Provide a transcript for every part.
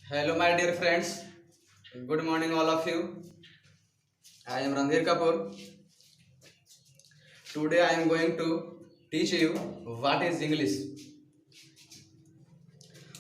Hello, my dear friends. Good morning, all of you. I am Randhir Kapoor. Today, I am going to teach you what is English.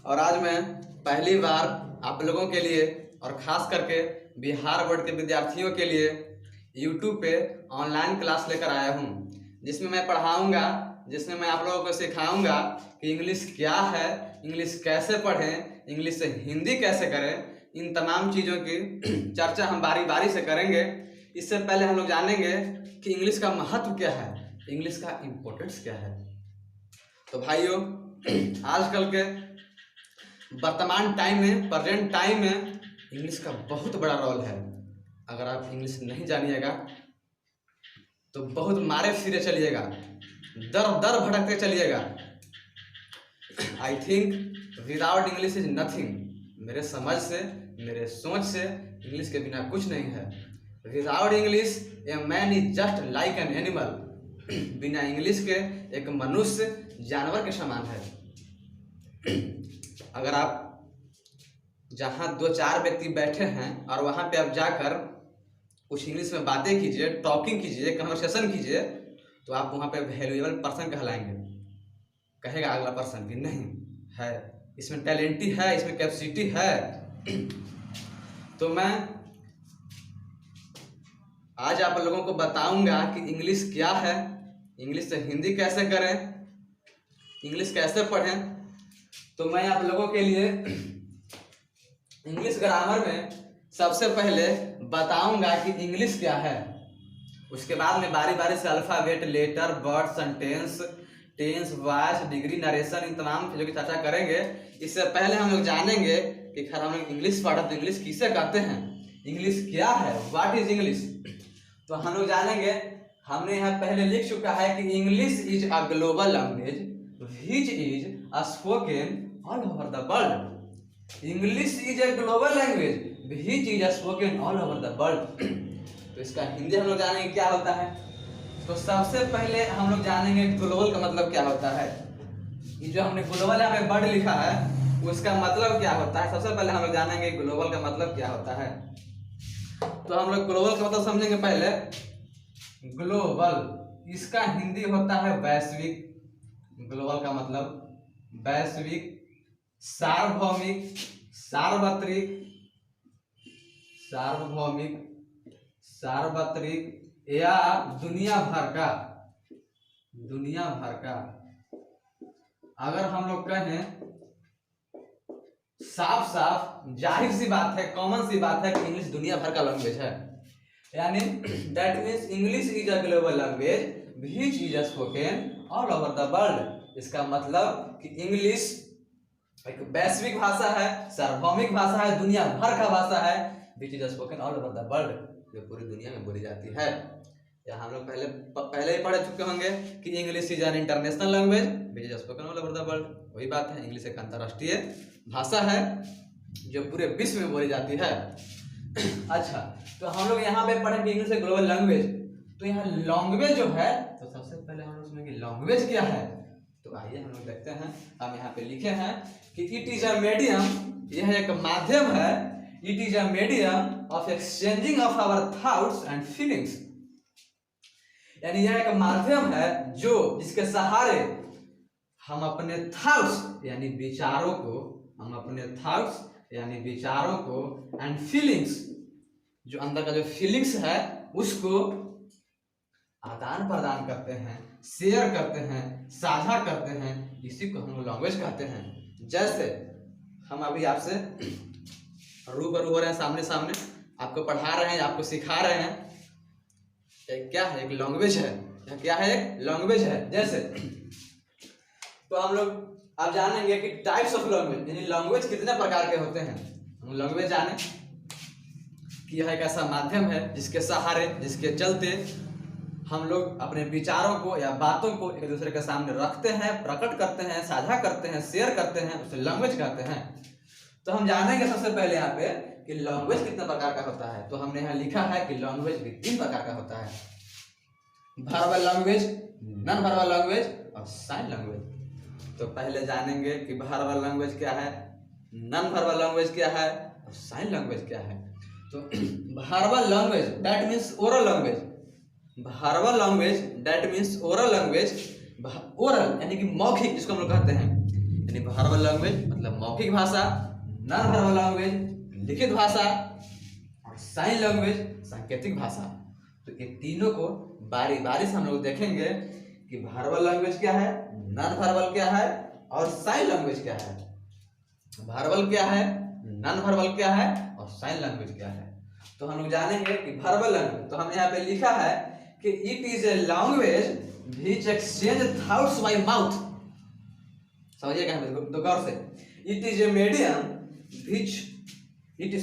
और आज मैं पहली बार आप लोगों के लिए और ख़ास करके बिहार बोर्ड के विद्यार्थियों के लिए YouTube पे ऑनलाइन क्लास लेकर आया हूँ, जिसमें मैं पढ़ाऊँगा, जिसमें मैं आप लोगों को सिखाऊँगा कि इंग्लिश क्या है, इंग्लिश कैसे पढ़ें, इंग्लिश से हिंदी कैसे करें। इन तमाम चीज़ों की चर्चा हम बारी बारी से करेंगे। इससे पहले हम लोग जानेंगे कि इंग्लिश का महत्व क्या है, इंग्लिश का इम्पोर्टेंस क्या है। तो भाइयों, आजकल के वर्तमान टाइम में, प्रेजेंट टाइम में इंग्लिश का बहुत बड़ा रोल है। अगर आप इंग्लिश नहीं जानिएगा तो बहुत मारे फिरे चलिएगा, दर दर भटकते चलिएगा। I think without English is nothing. मेरे समझ से, मेरे सोच से इंग्लिश के बिना कुछ नहीं है। Without English a man is just like an animal. बिना इंग्लिश के एक मनुष्य जानवर के समान है। अगर आप जहाँ दो चार व्यक्ति बैठे हैं और वहाँ पे आप जाकर कुछ इंग्लिश में बातें कीजिए, टॉकिंग कीजिए, कन्वर्सेशन कीजिए, तो आप वहाँ पे वैल्यूएबल पर्सन कहलाएंगे। कहेगा अगला पर्सन कि नहीं है, इसमें टैलेंटी है, इसमें कैपेसिटी है। तो मैं आज आप लोगों को बताऊंगा कि इंग्लिश क्या है, इंग्लिश से हिंदी कैसे करें, इंग्लिश कैसे पढ़ें। तो मैं आप लोगों के लिए इंग्लिश ग्रामर में सबसे पहले बताऊंगा कि इंग्लिश क्या है। उसके बाद में बारी बारी से alphabet, letter, word, sentence, tense, voice, degree, narration, इन तमाम चीज़ों की चर्चा करेंगे। इससे पहले हम लोग जानेंगे कि खैर हम लोग इंग्लिश पढ़ा तो इंग्लिश किसे कहते हैं, इंग्लिश क्या है, व्हाट इज इंग्लिश। तो हम लोग जानेंगे। हमने यहाँ पहले लिख चुका है कि English is a global language which is spoken all over the world. English is a global language which is spoken all over the world. तो इसका हिंदी हम लोग जानेंगे क्या होता है। तो सबसे पहले हम लोग जानेंगे ग्लोबल का मतलब क्या होता है। ये जो हमने ग्लोबल यहाँ पे वर्ड लिखा है उसका मतलब क्या होता है। सबसे पहले हम लोग जानेंगे ग्लोबल का मतलब क्या होता है। तो हम लोग ग्लोबल का मतलब समझेंगे पहले। ग्लोबल, इसका हिंदी होता है वैश्विक। ग्लोबल का मतलब वैश्विक, सार्वभौमिक, सार्वत्रिक, सार्वभौमिक, सार्वत्रिक या दुनिया भर का, दुनिया भर का। अगर हम लोग कहें साफ साफ, जाहिर सी बात है, कॉमन सी बात है कि इंग्लिश दुनिया भर का लैंग्वेज है। यानी that means English is a global language which is spoken all over the world. इसका मतलब कि इंग्लिश एक वैश्विक भाषा है, सार्वभौमिक भाषा है, दुनिया भर का भाषा है, which is spoken all over the world, जो पूरी दुनिया में बोली जाती है। या हम लोग पहले ही पढ़ चुके होंगे कि English is an international language which is spoken all over the world. वही बात है, इंग्लिश एक अंतर्राष्ट्रीय भाषा है जो पूरे विश्व में बोली जाती है। अच्छा, तो हम लोग यहाँ पे पढ़ेंगे इंग्लिश एक ग्लोबल लैंग्वेज। तो यहाँ लैंग्वेज जो है, तो सबसे पहले हम लोग सुनेंगे लैंग्वेज क्या है। तो आइए हम लोग देखते हैं। हम यहाँ पे लिखे हैं कि इट इज अ मीडियम, यह एक माध्यम है। It is a medium of exchanging of our thoughts and feelings. यानी यह एक माध्यम है जो, जिसके सहारे हम अपने थॉट्स यानी विचारों को, हम अपने थॉट्स यानी विचारों को एंड फीलिंग्स, जो अंदर का जो फीलिंग्स है उसको आदान प्रदान करते हैं, शेयर करते हैं, साझा करते हैं। इसी को हम लैंग्वेज कहते हैं। जैसे हम अभी आपसे रूबरू हो रहे हैं, सामने सामने आपको पढ़ा रहे हैं, आपको सिखा रहे हैं। क्या है, एक लैंग्वेज है। क्या है, एक लैंग्वेज है। जैसे तो हम लोग आप जानेंगे कि टाइप्स ऑफ लैंग्वेज, यानी लैंग्वेज कितने प्रकार के होते हैं। हम लैंग्वेज जाने कि यह एक ऐसा माध्यम है जिसके सहारे, जिसके चलते हम लोग अपने विचारों को या बातों को एक दूसरे के सामने रखते हैं, प्रकट करते हैं, साझा करते हैं, शेयर करते हैं, उसे लैंग्वेज कहते हैं। तो हम जानेंगे सबसे पहले यहाँ पे कि लैंग्वेज कितने प्रकार का होता है। तो हमने यहाँ लिखा है कि लैंग्वेज भी 3 प्रकार का होता है। Verbal language, non verbal language और साइन लैंग्वेज। तो पहले जानेंगे कि वर्बल लैंग्वेज क्या है। नॉन वर्बल लैंग्वेज क्या है और साइन लैंग्वेज क्या है। तो verbal language that means oral language, verbal language that means oral language, oral यानी कि मौखिक जिसको हम लोग कहते हैं, यानी वर्बल लैंग्वेज मतलब मौखिक भाषा, नॉन वर्बल लैंग्वेज लिखित भाषा और साइन लैंग्वेज सांकेतिक भाषा। तो ये तीनों को बारी बारी से हम लोग देखेंगे कि वर्बल लैंग्वेज क्या है, नॉन वर्बल क्या है और साइन लैंग्वेज क्या है। वर्बल क्या है, नॉन वर्बल क्या है और साइन लैंग्वेज क्या है। तो हम लोग जानेंगे कि वर्बल लैंग्वेज, तो हमने यहाँ पे लिखा है कि it is a language which exchange thoughts bye mouth. समझिएगा तो गौर से, it is a medium which it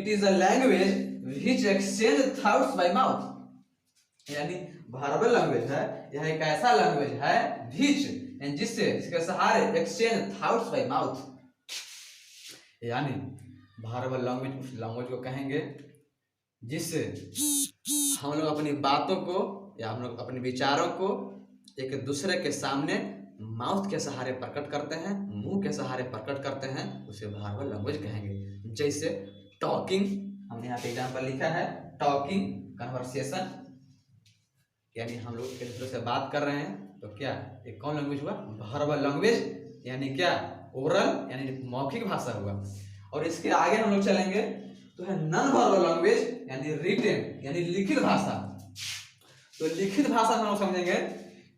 is a language which exchange thoughts bye mouth, यानी वर्बल लैंग्वेज है यह एक ऐसा लैंग्वेज है व्हिच जिससे इसके सहारे एक्सचेंज थॉट्स बाय माउथ, यानी वर्बल लैंग्वेज उस लैंग्वेज को कहेंगे जिससे हम लोग अपनी बातों को या हम लोग अपने विचारों को एक दूसरे के सामने माउथ के सहारे प्रकट करते हैं, मुंह के सहारे प्रकट करते हैं, उसे वर्बल लैंग्वेज कहेंगे। जैसे टॉकिंग, हमने यहाँ पे एग्जाम्पल लिखा है, टॉकिंग कन्वर्सेशन, यानी हम लोग एक दूसरे से बात कर रहे हैं, तो क्या एक कौन लैंग्वेज हुआ, वर्बल लैंग्वेज, यानी क्या ओरल यानी मौखिक भाषा हुआ। और इसके आगे हम लोग चलेंगे तो है नॉन वर्बल लैंग्वेज यानी रिटेन यानी लिखित भाषा। तो लिखित भाषा हम लोग समझेंगे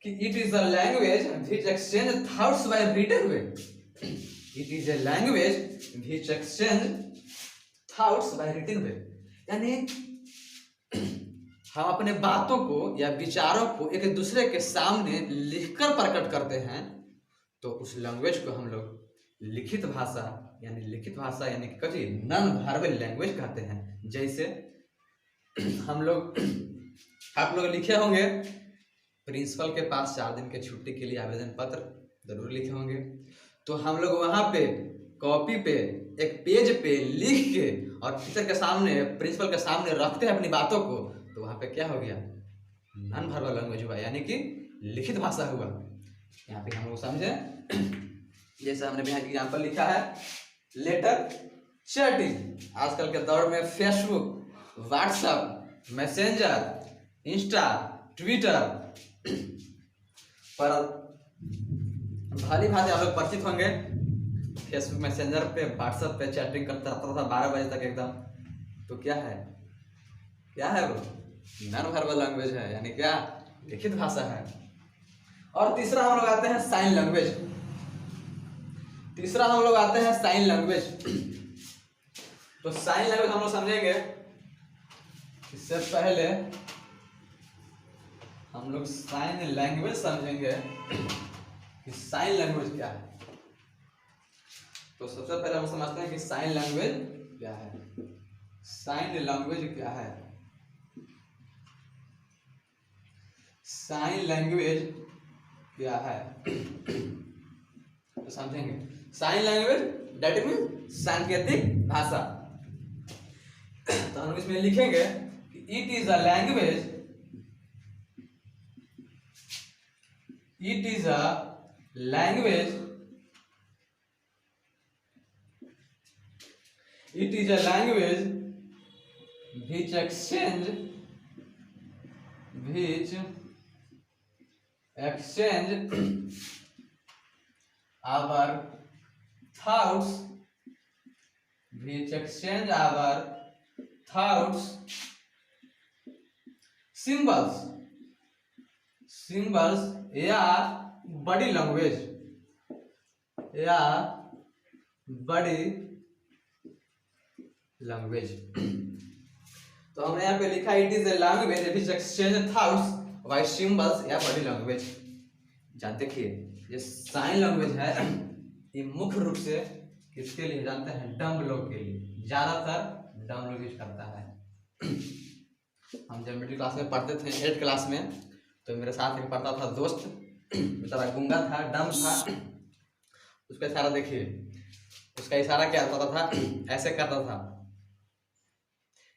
कि it is a language which exchange thoughts by written way, it is a language which exchange thoughts by written way, यानी हम अपने बातों को या विचारों को एक दूसरे के सामने लिखकर प्रकट करते हैं, तो उस लैंग्वेज को हम लोग लिखित भाषा यानी कभी नॉन वर्बल लैंग्वेज कहते हैं। जैसे हम लोग आप लोग लिखे होंगे प्रिंसिपल के पास 4 दिन के छुट्टी के लिए आवेदन पत्र जरूर लिखे होंगे, तो हम लोग वहां पे कॉपी पे एक पेज पे लिख के और टीचर के सामने प्रिंसिपल के सामने रखते हैं अपनी बातों को, तो वहां पे क्या हो गया, नॉन वर्बल लैंग्वेज हुआ, यानी कि लिखित भाषा हुआ। यहाँ पे हम लोग समझे, जैसे हमने यहाँ एग्जाम्पल लिखा है लेटर चैटिंग, आजकल के दौर में Facebook, WhatsApp, messenger, Insta, Twitter पर भली भांति आप लोग परिचित होंगे। फेसबुक मैसेंजर पे व्हाट्सएप पे चैटिंग करता रहता था 12 बजे तक एकदम, तो क्या है वो नॉन वर्बल लैंग्वेज है, यानी क्या लिखित भाषा है। और तीसरा हम लोग आते हैं साइन लैंग्वेज, तो साइन लैंग्वेज हम लोग समझेंगे, इससे पहले हम लोग साइन लैंग्वेज समझेंगे कि साइन लैंग्वेज क्या है। तो सबसे पहले हम समझते हैं कि साइन लैंग्वेज क्या है। साइन लैंग्वेज क्या है, साइन लैंग्वेज क्या है तो समझेंगे। साइन लैंग्वेज दैट मीन सांकेतिक भाषा। तो हम इसमें लिखेंगे कि it is a language, which exchange our thoughts, symbols या बड़ी लैंग्वेज तो हमने यहाँ पे लिखा it is a language which exchange thoughts bye symbols या बॉडी लैंग्वेज। जानते देखिए ये साइन लैंग्वेज है, ये मुख्य रूप से किसके लिए जानते हैं, डम्ब लोग के लिए, ज्यादातर डम्ब लोग यूज करता है। हम जब मिडिल क्लास में पढ़ते थे 8th क्लास में, तो मेरे साथ एक पढ़ता था दोस्त, बेचारा गूंगा था, डम्ब था, उसका इशारा देखिए, उसका इशारा क्या होता था, ऐसे करता था।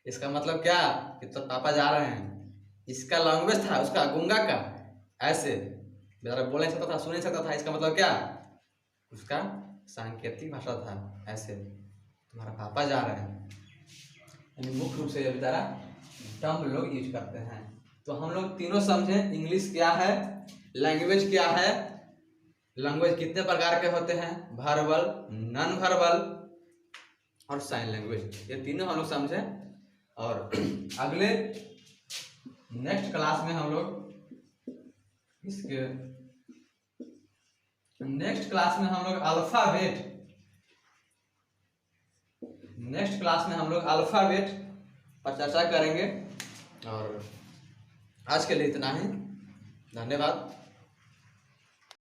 इसका मतलब क्या कि तो पापा जा रहे हैं, इसका लैंग्वेज था उसका गूंगा का, ऐसे बेचारा बोल नहीं सकता था, सुन नहीं सकता था। इसका मतलब क्या, उसका सांकेतिक भाषा था। ऐसे तुम्हारा पापा जा रहे हैं, यानी मुख्य रूप से ये बेचारा टर्म लोग यूज करते हैं। तो हम लोग तीनों समझे इंग्लिश क्या है, लैंग्वेज क्या है, लैंग्वेज कितने प्रकार के होते हैं, वर्बल, नॉन वर्बल और साइन लैंग्वेज, ये तीनों हम लोग समझे। और अगले नेक्स्ट क्लास में हम लोग अल्फाबेट पर चर्चा करेंगे। और आज के लिए इतना ही, धन्यवाद।